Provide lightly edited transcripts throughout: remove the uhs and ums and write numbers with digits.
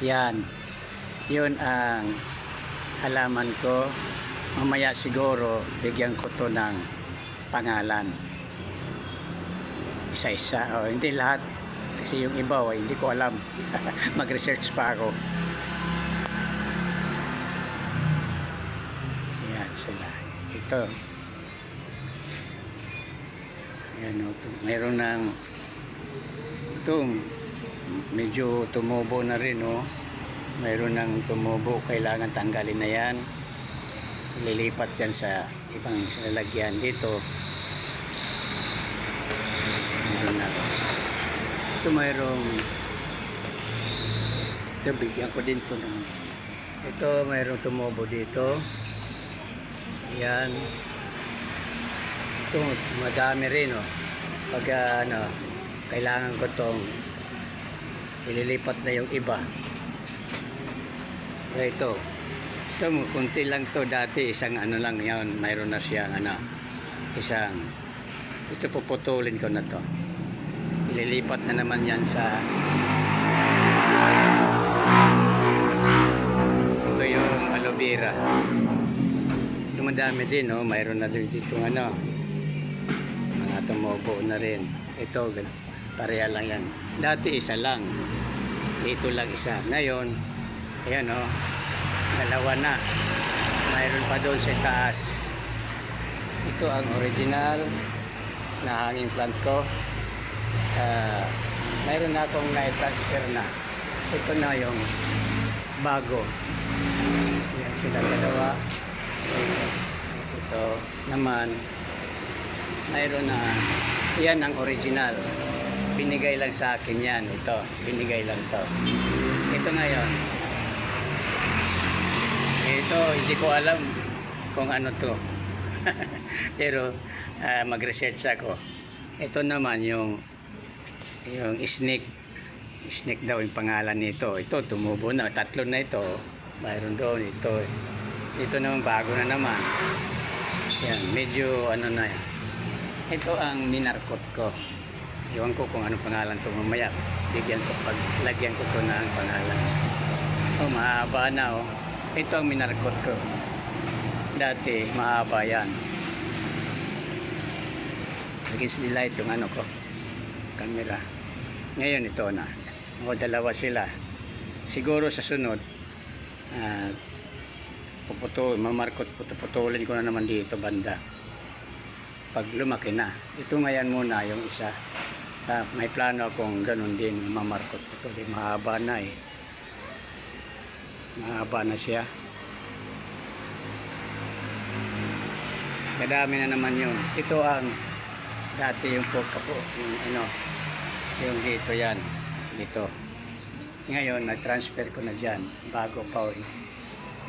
Yan. Yun ang halaman ko. Mamaya siguro bigyan ko to ng pangalan. Isa-isa. O, hindi lahat. Kasi yung iba, hindi ko alam. Mag-research pa ako. Yan sila. Ito. Yan o. Mayroon ng ito. Medyo tumubo na rin o. Mayroon ng tumubo. Kailangan tanggalin na yan. Lilipat yan sa ibang lalagyan dito. Mayroon na. Ito mayroong ito bigyan ko din po ng ito mayroong tumubo dito. Yan. Ito madami rin o. Pag kailangan ko tong ililipat na yung iba. Ito kunti lang to dati, isang lang yan, mayroon na siyang isang ito puputulin ko na to, ililipat na naman yan sa ito yung aloe vera. Dumadami din mayroon na din dito mga tumubo na rin. Ito pareha lang yan, dati isa lang, ito lang isa, ngayon ayan dalawa na. Mayroon pa doon sa taas. Ito ang original na hanging plant ko. Mayroon na akong na-transfer na. Ito na yung bago. Yan sila dalawa. Ito naman mayroon na. Yan ang original. Binigay lang sa akin yan. Ito, binigay lang to. Ito ngayon. Ito, hindi ko alam kung ano to. Pero mag-research ako. Ito naman yung snake. Snake daw yung pangalan nito. Ito, tumubo na. Tatlo na ito. Mayroon doon. Ito. Ito naman, bago na naman. Yan, medyo na yan. Ito ang minarkot ko. Iwan ko kung anong pangalan ito mamaya. Lagyan ko ito na ang pangalan. Mahaba na Ito ang minarkot ko. Dati, mahaba yan. Against the light yung ko. Camera. Ngayon ito na. Dalawa sila. Siguro sa sunod, puputulin ko na naman dito banda. Pag lumaki na. Ito ngayon muna yung isa. May plano akong ganun din. Mamarkot ito. Mahaba na mahaba na siya. Kadami na naman yun. Ito ang dati yung yung dito yan. Dito. Ngayon, nag-transfer ko na dyan. Bago pa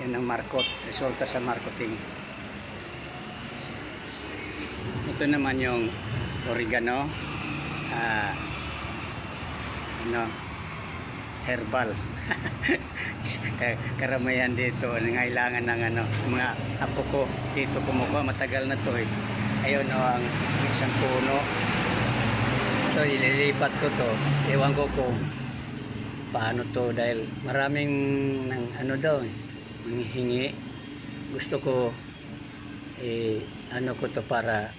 yan ang markot. Resulta sa marketing. Ito naman yung oregano. Herbal. Karamihan dito nangailangan ng mga apo ko dito kumukuha, matagal na to ayun ang isang puno, so ililipat ko to, ewan ko kung paano to dahil maraming daw hingi. Gusto ko ko to para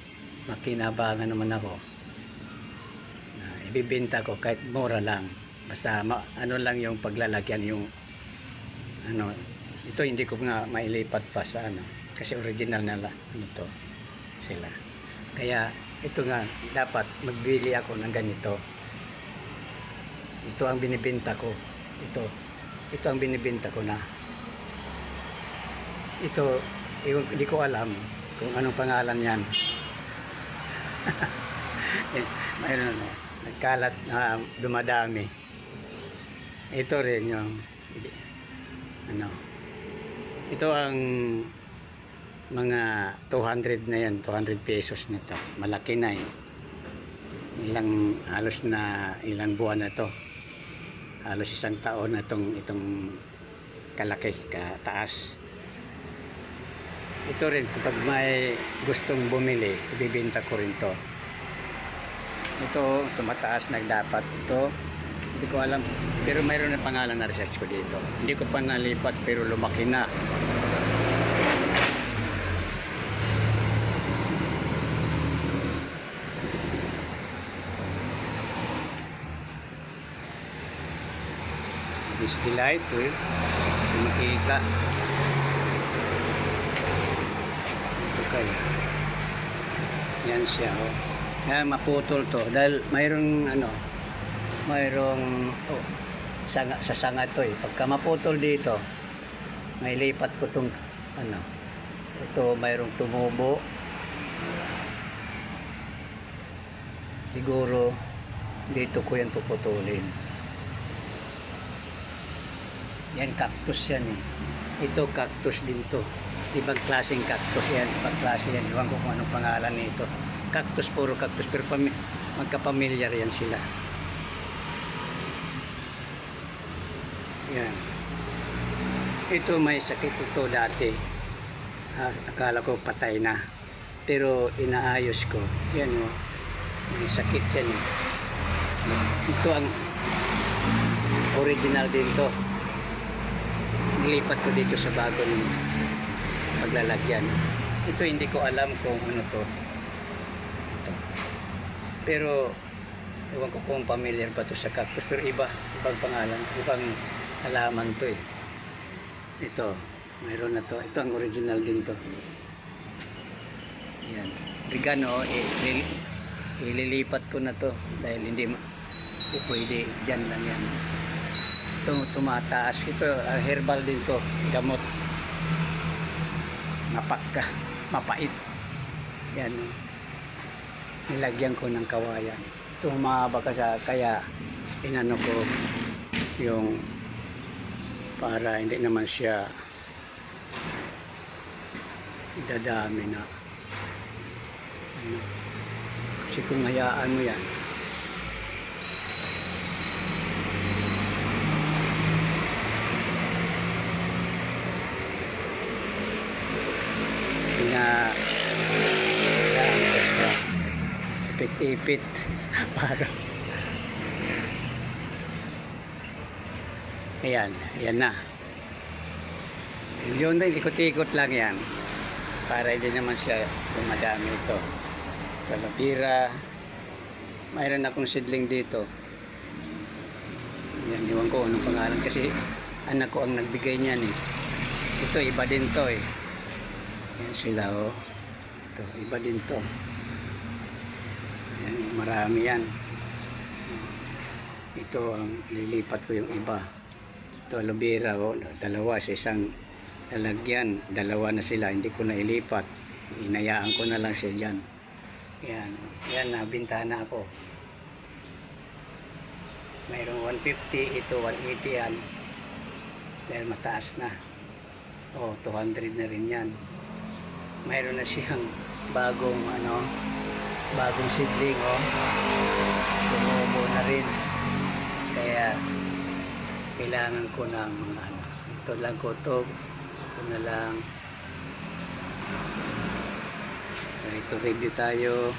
makinabangan naman ako, ibibenta ko kahit mura lang. Basta lang yung paglalagyan yung ito hindi ko nga mailipat pa sa kasi original na to sila. Kaya ito nga dapat magbili ako ng ganito. Ito ang binibenta ko. Ito ang binibenta ko na. Ito hindi ko alam kung anong pangalan yan. Mayroon nagkalat na dumadami. Ito rin yung ito ang mga 200 na yan, 200 pesos nito. Malaki na halos na ilang buwan na to. Halos isang taon na itong kalaki, kataas. Ito rin, kapag may gustong bumili, ibibenta ko rin to. Ito, tumataas na dapat ito. Hindi ko alam. Pero mayroon na pangalan na research ko dito. Hindi ko pa nalipat pero lumaki na. This delight, makita. Okay. Yan siya, oh. Yan, maputol to. Dahil mayroong, sanga, sa sanga to eh. Pagka maputol dito, may lipat ko tong, ito, mayroong tumubo. Siguro, dito ko yan puputulin. Yan, cactus yan eh. Ito, cactus din to. Ibang klaseng cactus yan. Ibang klase yan. Iwan ko kung anong pangalan nito. Cactus, puro cactus. Pero magkapamilyar yan sila. Yan. Ito, may sakit ito dati. Akala ko patay na. Pero inaayos ko. Yan o. May sakit yan eh. Ito ang original din to. Nilipat ko dito sa bagong paglalagyan. Ito hindi ko alam kung ano to. Ito. Pero ewan ko kung familiar ba to sa cactus, pero ibang pangalan, ibang halaman to eh. Ito, mayroon na to. Ito ang original din to. Yan. Oregano, ililipat ko na to dahil hindi pwede dyan lang yan. Tumataas. Ito, herbal din to. Gamot. Mapait. Yan. Nilagyan ko ng kawayan. Ito, mahaba kaya inano ko yung para hindi naman siya dadami na. Kasi kung hayaan mo yan, ipit-ipit para ayan na yun na, ikot-ikot lang yan para hindi naman siya dumadami. Ito kalabira, mayroon akong seedling dito. Yan, iwan ko anong pangalan kasi anak ko ang nagbigay niyan eh. Ito iba din to eh. Yan sila oh. Ito iba din to. Yan, marami yan. Ito ang lilipat ko yung iba. Ito aloe vera oh, dalawa sa isang lalagyan. Dalawa na sila, hindi ko na ilipat. Inayaan ko na lang siya dyan. Yan, yan nabintahan na ako. Mayroong 150, ito 180 yan. Dahil mataas na. Oh, 200 na rin yan. Mayroon na siyang bagong bagong seedling oh. Tumubo na rin. Kaya kailangan ko ng mga ito lang ko to. Ito na lang. Ito ready tayo.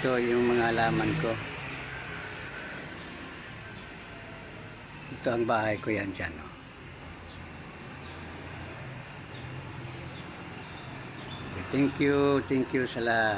Ito yung mga halaman ko. Ito ang bahay ko yan dyan. Oh. Thank you sa lahat.